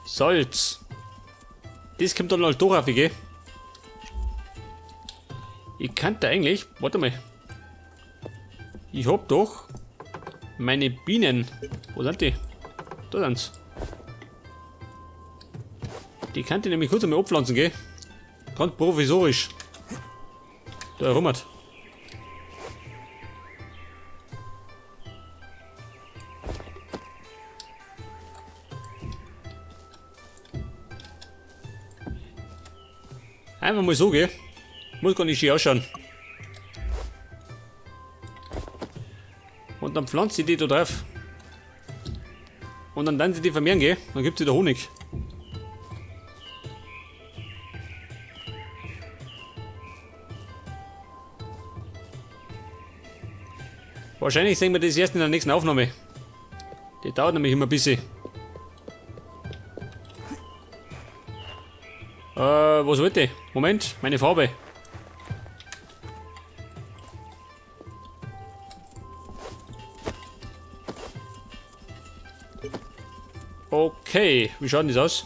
Salz. Das kommt dann halt durch, gell? Ich kannte eigentlich. Warte mal. Ich hab doch meine Bienen. Wo sind die? Da sind's. Die kann ich nämlich kurz einmal abpflanzen, gell? Ganz provisorisch. Da herummert. Einfach mal so, gell? Muss gar nicht schön ausschauen. Und dann pflanzt sie die da drauf. Und dann sie die vermehren, gell? Dann gibt sie da Honig. Wahrscheinlich sehen wir das erst in der nächsten Aufnahme. Die dauert nämlich immer ein bisschen. Was wollte ich? Moment, meine Farbe. Okay, wie schaut denn das aus?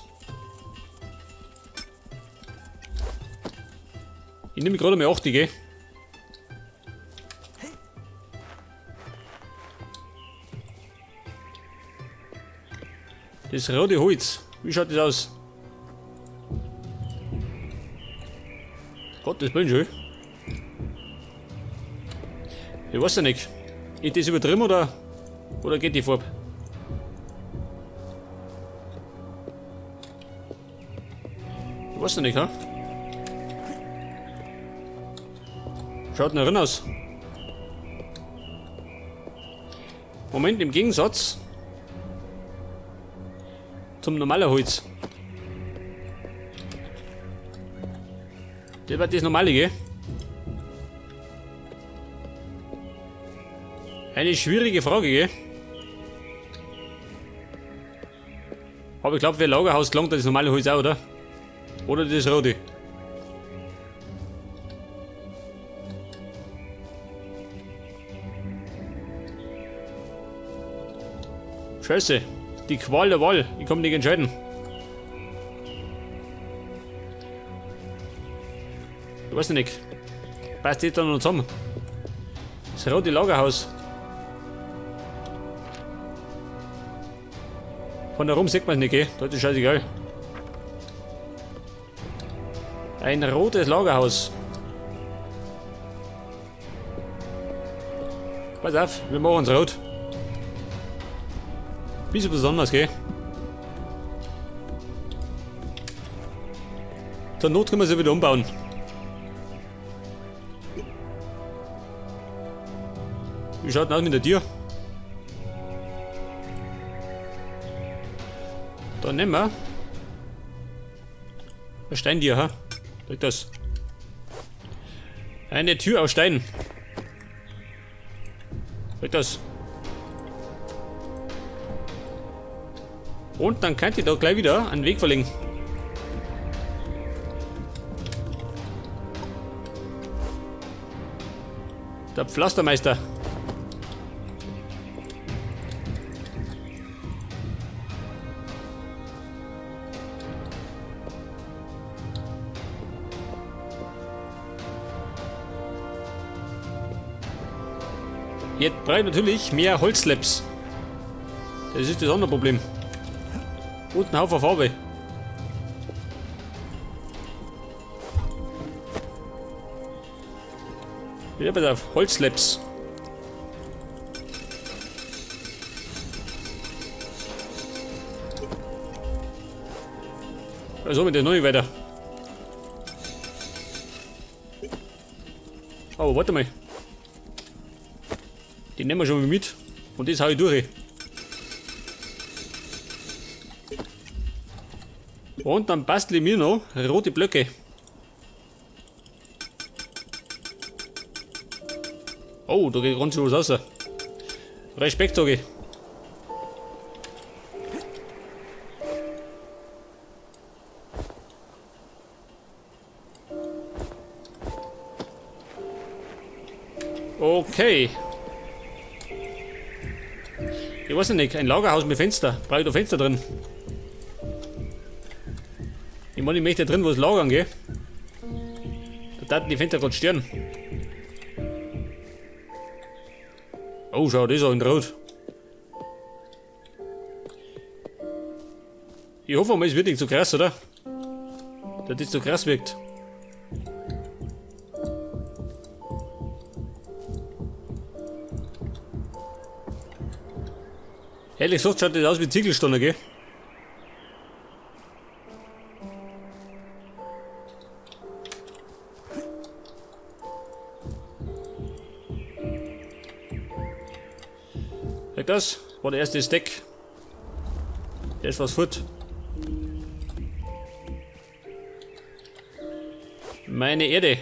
Ich nehme gerade mal 80, gell? Das rote Holz, wie schaut das aus? Gottes Willen schön. Ich weiß ja nicht. Ist das übertrieben oder geht die Farbe? Ich weiß ja nicht, ha? Schaut nach drin aus. Moment, im Gegensatz zum normalen Holz. Das war das normale, gell? Eine schwierige Frage, gell? Aber ich glaube, für ein Lagerhaus gelangt das normale Holz auch, oder? Oder das rote? Scheiße. Die Qual der Wahl. Ich kann mich nicht entscheiden. Ich weiß nicht. Passt das da noch zusammen? Das rote Lagerhaus. Von da rum sieht man es nicht, gell? Da ist es scheißegal. Ein rotes Lagerhaus. Pass auf, wir machen es rot. Bisschen besonders, gell? Zur Not können wir sie wieder umbauen. Wie schaut denn aus mit der Tür? Da nehmen wir ein Steintier, ha? Drück das. Eine Tür aus Stein. Drück das. Und dann könnt ihr da gleich wieder einen Weg verlegen. Der Pflastermeister. Jetzt brauche ich natürlich mehr Holzslabs. Das ist das andere Problem. Und ein Haufen Farbe. Wieder pass auf, Holzslabs. Also mit der neuen weiter. Oh, warte mal. Die nehmen wir schon mal mit. Und das hau ich durch. Und dann bastle ich mir noch rote Blöcke. Oh, da geht ganz schön was raus. Respekt, sage ich. Okay. Ich weiß nicht, ein Lagerhaus mit Fenster. Brauche ich da Fenster drin? Ich meine, ich möchte da drin was lagern, gell? Da taten die Fenster gerade stören. Oh, schau, das ist auch in Rot. Ich hoffe mal, es wird nicht so krass, oder? Dass das so krass wirkt. Ehrlich gesagt schaut das aus wie Ziegelsteine, gell? Das war der erste Stack. Der ist was fort. Meine Erde.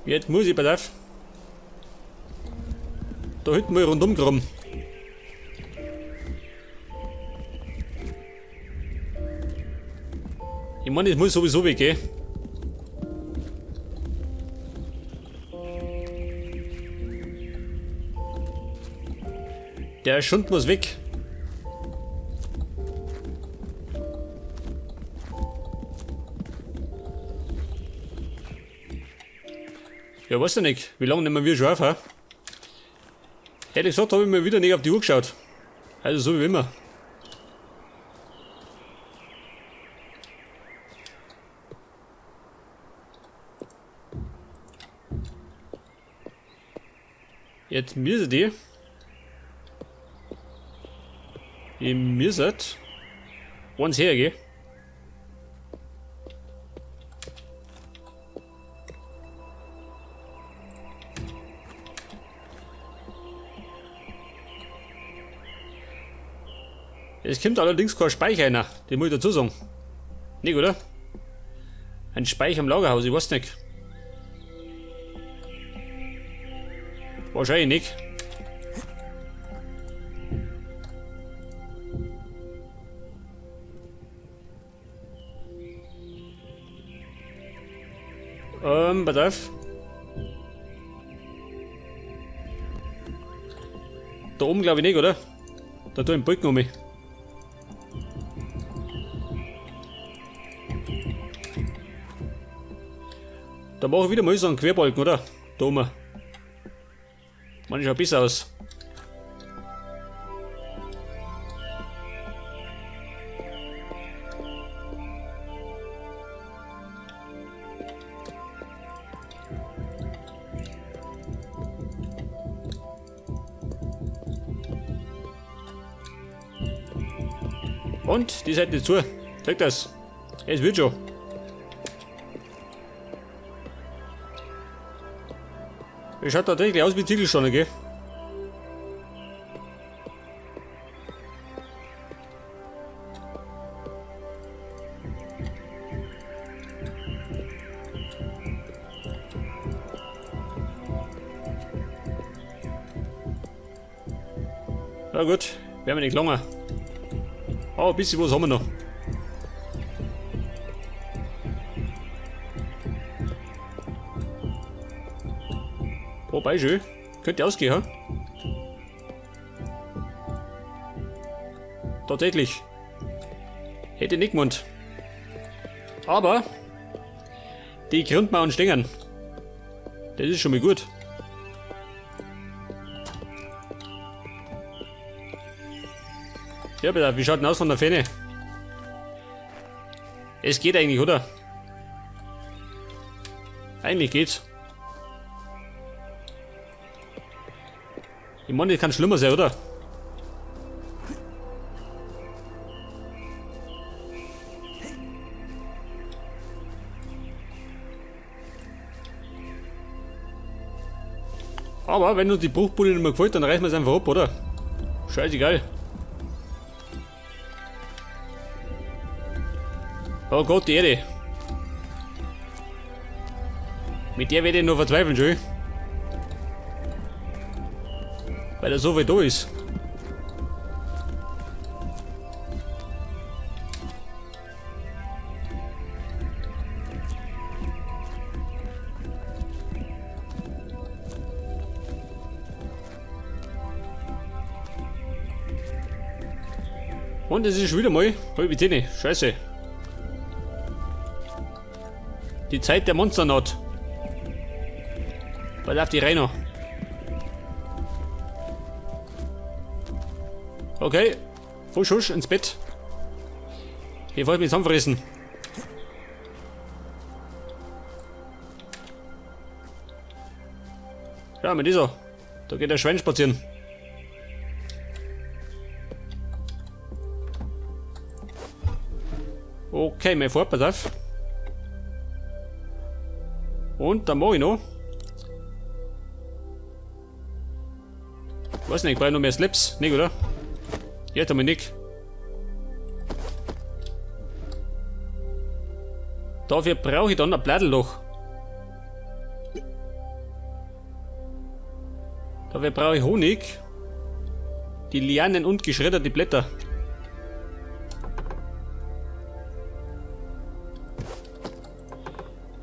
Jetzt muss ich bei der. Da hinten mal rundum graben. Ich meine, es muss sowieso weg, gell? Der Schund muss weg. Ja, weiß ich nicht. Wie lange nehmen wir schon auf, ha? Ehrlich gesagt habe ich mir wieder nicht auf die Uhr geschaut. Also so wie immer. Jetzt müssen die. Ihr müsst uns hergehen. Es kommt allerdings kein Speicher rein, den muss ich dazu sagen. Nicht, oder? Ein Speicher im Lagerhaus, ich weiß nicht. Wahrscheinlich nicht. Pass auf. Da oben glaube ich nicht, oder? Da tue ich den Balken um mich. Da mache ich wieder mal so einen Querbalken, oder? Da oben. Man schaut besser aus. Und die Seite zu. Zeig das. Es wird schon. Es schaut tatsächlich aus wie Ziegelsteine, gell? Na gut, werden wir nicht lange. Aber ein bisschen was haben wir noch. Wobei schön. Könnte ausgehen, ha? Tatsächlich. Hätte nicht gemeint. Aber die Grundmauern stehen. Das ist schon mal gut. Ja, bitte, wie schaut denn aus von der Fenne? Es geht eigentlich, oder? Eigentlich geht's. Ich meine, das kann schlimmer sein, oder? Aber wenn uns die Bruchbude nicht mehr gefällt, dann reißen wir es einfach ab, oder? Scheißegal. Oh Gott, die Erde. Mit der werde ich nur verzweifeln, schön. Weil er so weit da ist. Und es ist wieder mal halbe 10. Scheiße. Die Zeit der Monsternaht. Pass auf die Reiner. Okay. Husch, husch, ins Bett. Hier wollte ich mich zusammenfressen. Ja, mit dieser. Da geht der Schwein spazieren. Okay, mein Fahrt, pass auf. Und dann mache ich noch. Weiß nicht, ich brauche noch mehr Slips. Nicht, oder? Jetzt haben wir nicht. Dafür brauche ich dann ein Blattloch. Dafür brauche ich Honig. Die Lianen und geschredderte Blätter.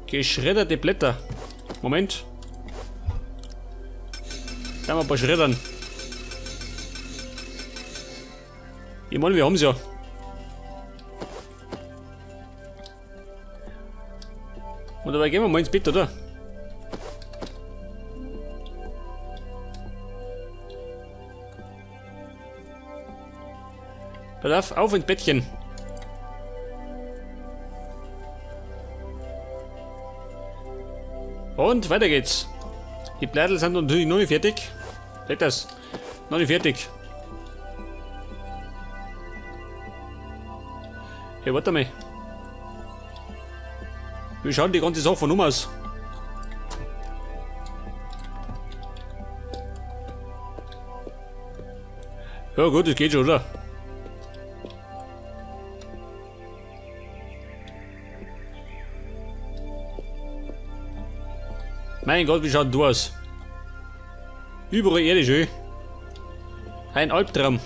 Geschredderte Blätter. Moment. Da haben wir ein paar Schreddern. Ich meine, wir haben es ja. Und dabei gehen wir mal ins Bett, oder? Pass auf ins Bettchen. Und weiter geht's. Die Blätter sind natürlich noch nicht fertig. Seht das? Noch nicht fertig. Hey, warte mal. Wie schaut die ganze Sache von aus? Ja gut, das geht schon, oder? Mein Gott, wie schaut du aus? Überall Erde schön. Ein Albtraum.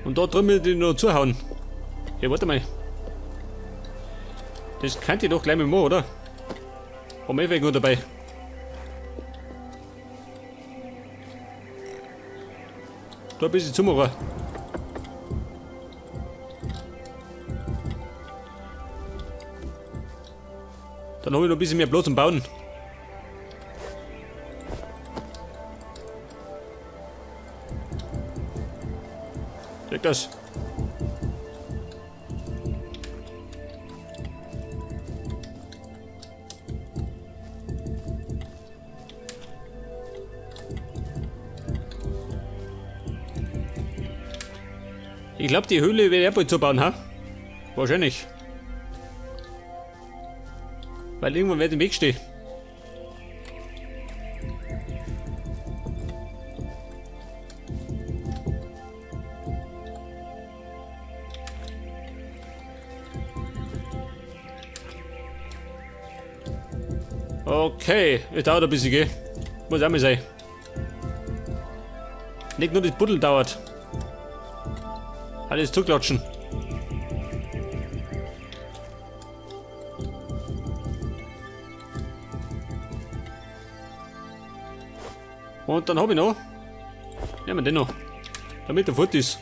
Und da drüben will ich noch zuhauen. Ja, warte mal. Das kann ich doch gleich mal machen, oder? Haben wir eh nur dabei. Da ein bisschen zumachen. Dann habe ich noch ein bisschen mehr Platz zum Bauen. Check das. Ich glaube, die Höhle werde ich bald zubauen, ha? Wahrscheinlich. Weil irgendwann wird im Weg stehen. Okay, es dauert ein bisschen, gell? Muss auch mal sein. Nicht nur das Buddel dauert. Alles zuklatschen. Und dann habe ich noch. Nehmen wir den noch. Damit er fort ist.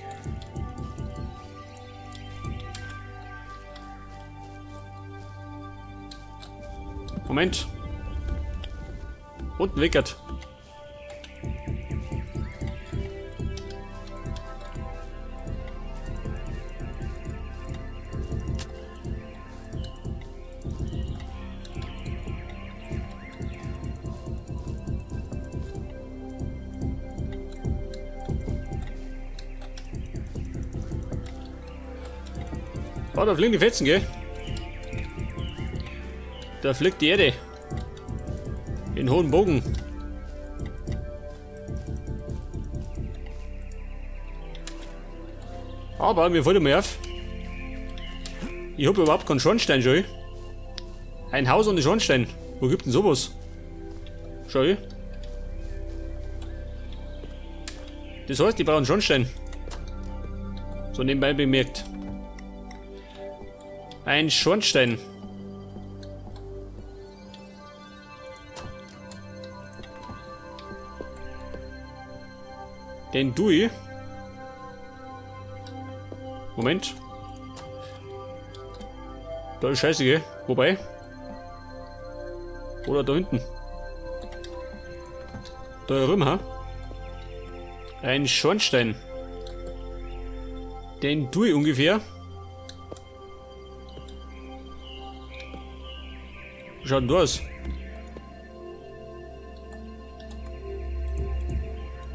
Moment. Unten wickert. Oh, da fliegen die Fetzen, gell? Da fliegt die Erde. In hohen Bogen. Aber mir fällt mal auf. Ich habe überhaupt keinen Schornstein, schau. Ein Haus ohne Schornstein. Wo gibt denn sowas? Schau. Das heißt, die brauchen Schornstein. So nebenbei bemerkt. Ein Schornstein. Den Dui. Moment. Da ist Scheiße, gell? Wobei? Oder da hinten. Da herum, ha? Ein Schornstein. Den Dui ungefähr. Wie schaut denn da aus?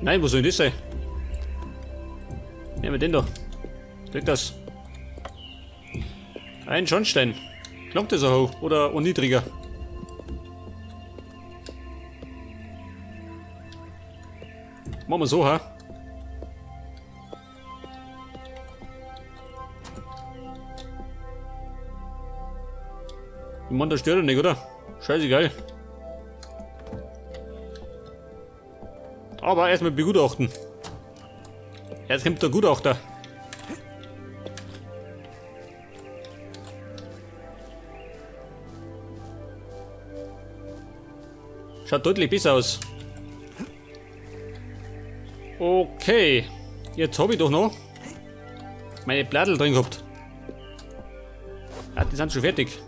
Nein, wo soll denn das sein? Nehmen wir den da. Weg das. Ein Schornstein. Langt das auch hoch oder niedriger? Machen wir so, ha? Ich meine, das stört doch nicht, oder? Scheißegal. Aber erstmal begutachten. Jetzt kommt der Gutachter. Schaut deutlich besser aus. Okay. Jetzt habe ich doch noch meine Blättel drin gehabt. Ah, die sind schon fertig.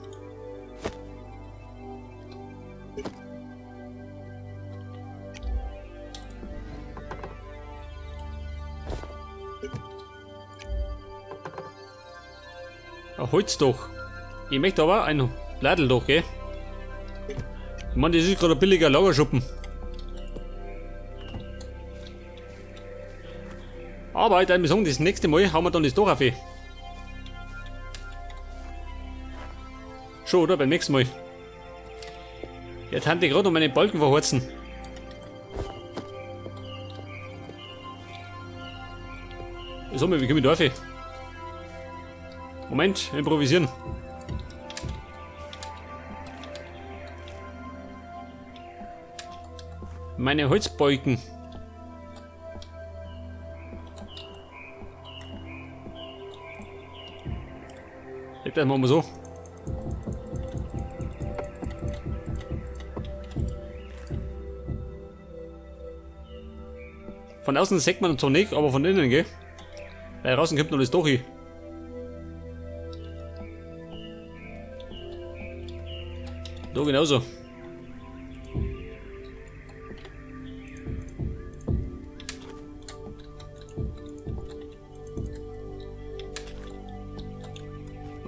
Holz doch. Ich möchte aber ein Blättel doch, gell? Ich meine, das ist gerade ein billiger Lagerschuppen. Aber ich würde sagen, das nächste Mal hauen wir dann das doch auf. Schon, oder? Beim nächsten Mal. Jetzt haben die gerade noch meine Balken verheizen. Sag mal, wie komme ich da rauf? Moment, improvisieren. Meine Holzbalken. Das machen wir so. Von außen sieht man zwar nicht, aber von innen, gell? Weil draußen kommt noch das doch hin. Da genauso.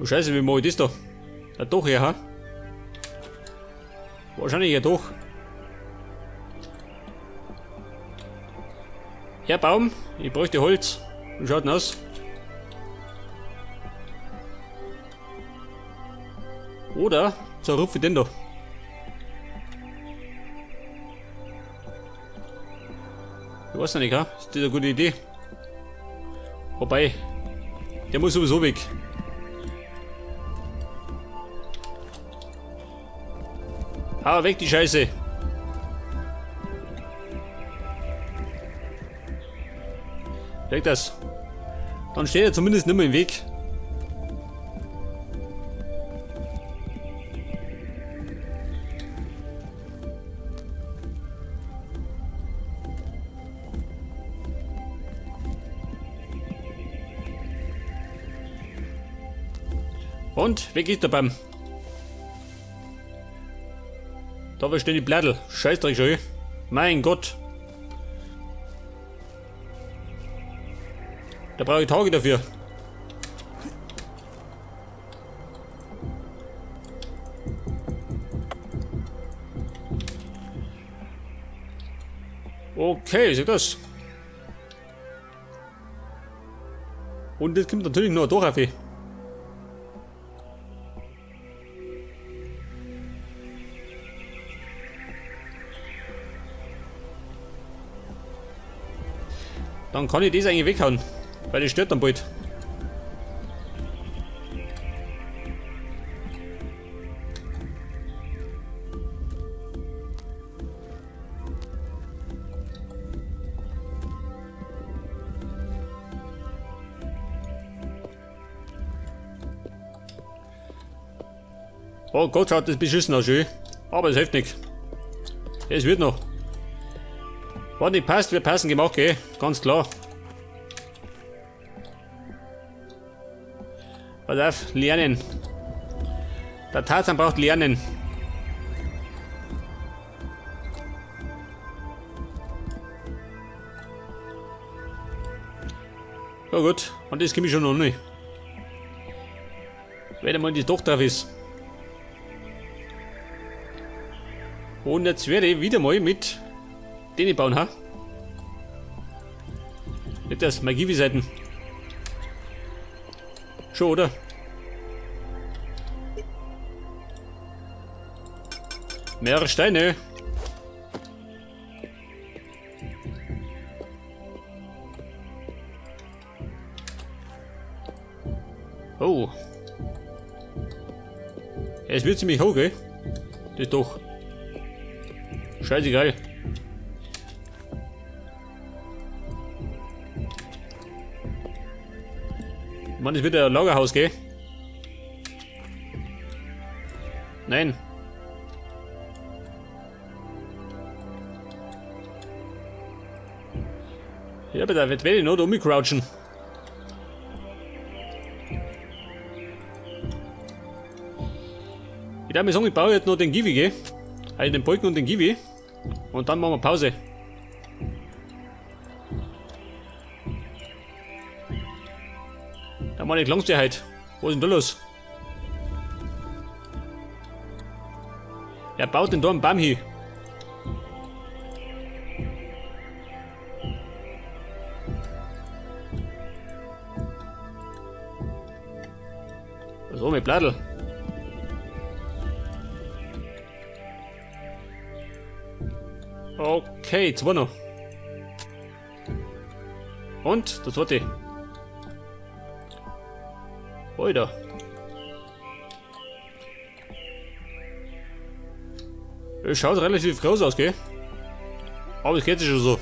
Oh Scheiße, wie mache ich das da? Doch, ja, ha? Wahrscheinlich ja doch. Ja, Baum, ich bräuchte Holz. Wie schaut denn aus? Oder zerrupfe ich den da. Ich weiß nicht, ha? Ist das eine gute Idee? Wobei, der muss sowieso weg. Hau weg die Scheiße. Weg das. Dann steht er zumindest nicht mehr im Weg. Und weg ist der Baum. Da stehen die Blättel. Scheißdreck schon. Mein Gott. Da brauche ich Tage dafür. Okay, seht das. Und das kommt natürlich nur durch auf. Dann kann ich das eigentlich weghauen, weil das stört dann bald. Oh Gott, schaut das beschissen aus, schön. Aber es hilft nichts. Es wird noch. Was nicht passt, wird passend gemacht, gell? Ganz klar. Pass auf, lernen. Der Tarzan braucht lernen. Ja gut, und das komme ich schon noch nicht. Wenn einmal die Doch drauf ist. Und jetzt werde ich wieder mal mit denen bauen, ha? Nicht das, Magie-Seiten. Schon, oder? Mehrere Steine. Oh. Es wird ziemlich hoch, gell? Das doch. Scheißegal. Mann, ist wieder ein Lagerhaus, gell? Nein. Ja, aber da wird ich noch da umcrouchen. Ich darf mir sagen, ich baue jetzt noch den Givi, gell? Also den Balken und den Givi. Und dann machen wir Pause. Da mache ich langsam heute. Was ist denn da los? Wer baut denn da einen Baum hin? So, mit Bladel. Okay, zwei noch. Und das zweite. Alter. Es schaut relativ groß aus, gell? Aber es geht sich schon so.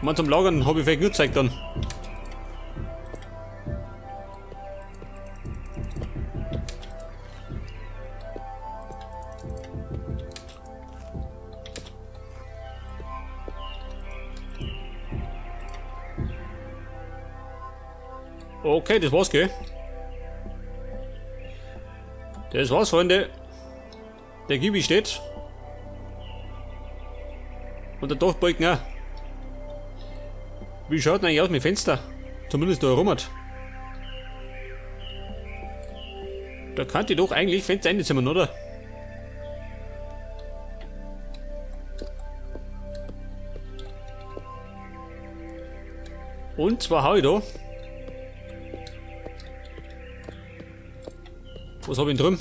Man zum Lagern habe ich vielleicht nur gezeigt dann. Okay, das war's, gell? Das war's, Freunde. Der Gibi steht. Und der Dachbalken auch. Wie schaut denn eigentlich aus mit Fenster? Zumindest da herum hat. Da kann ich doch eigentlich Fenster einzimmern, oder? Und zwar habe ich da. Was habe ich denn drüben?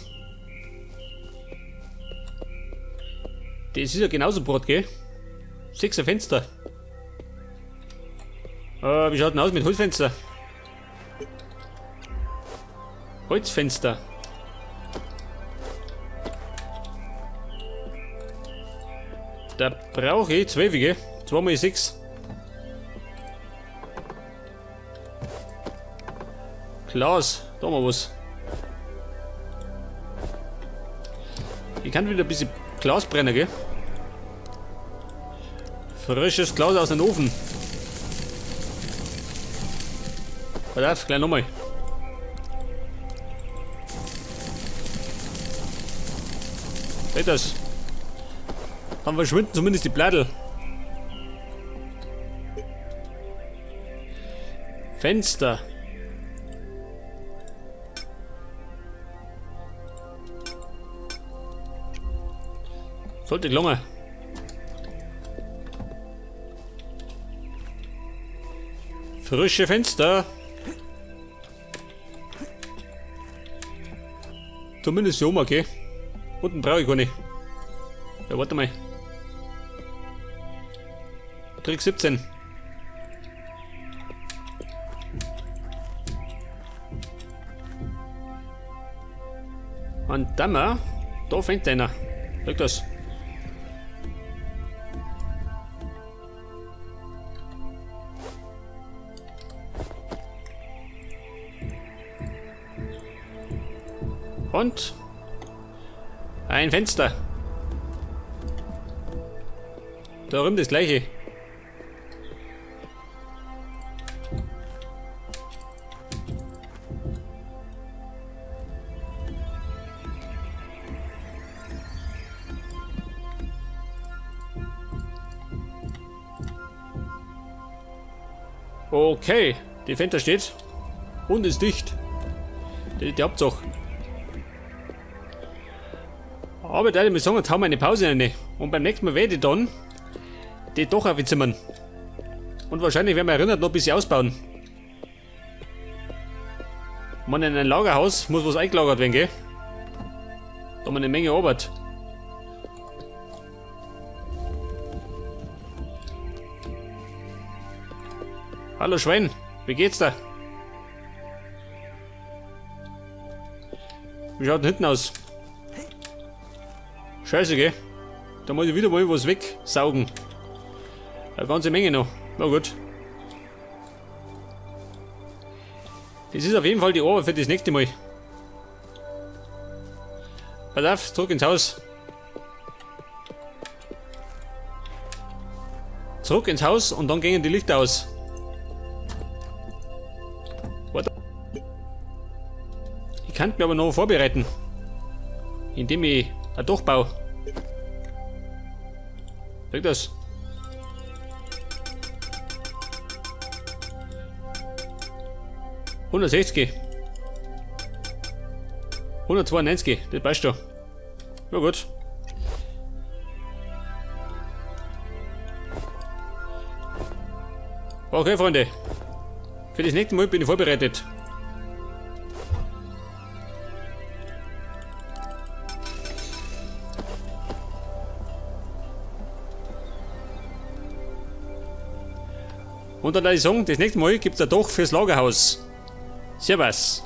Das ist ja genauso Brot, gell? 6 Fenster. Wie schaut denn aus mit Holzfenster? Holzfenster. Da brauche ich 12, gell? 2 mal 6. Glas, da haben wir was. Ich kann wieder ein bisschen Glas brennen, gell? Frisches Glas aus dem Ofen. Pass auf, gleich nochmal. Seht das? Dann verschwinden zumindest die Blättel. Fenster. Sollte gelungen. Frische Fenster. Zumindest hier oben, okay. Unten brauche ich gar nicht. Ja, warte mal. Trick 17. Und dann mal, da fängt einer. Schau das. Und Ein Fenster. Da rum das gleiche. Okay, die Fenster steht und ist dicht. Das ist die Hauptsache. Aber da ich mir sagen, jetzt haben wir eine Pause rein. Und beim nächsten Mal werde ich dann die doch aufzimmern. Und wahrscheinlich werden wir erinnert noch ein bisschen ausbauen. Man, in ein Lagerhaus muss was eingelagert werden, gell? Da haben wir eine Menge Arbeit. Hallo Schwein, wie geht's da? Wie schaut denn hinten aus? Scheiße, gell? Da muss ich wieder mal was wegsaugen. Eine ganze Menge noch. Na gut. Das ist auf jeden Fall die Arbeit für das nächste Mal. Pass auf, zurück ins Haus. Zurück ins Haus und dann gehen die Lichter aus. Warte. Ich kann mich aber noch vorbereiten. Indem ich ein Dach baue. Wirkt das? $160. 192, das passt schon. Ja gut. Okay, Freunde. Für das nächste Mal bin ich vorbereitet. Und dann würde ich sagen, das nächste Mal gibt es ein Dach fürs Lagerhaus. Servus.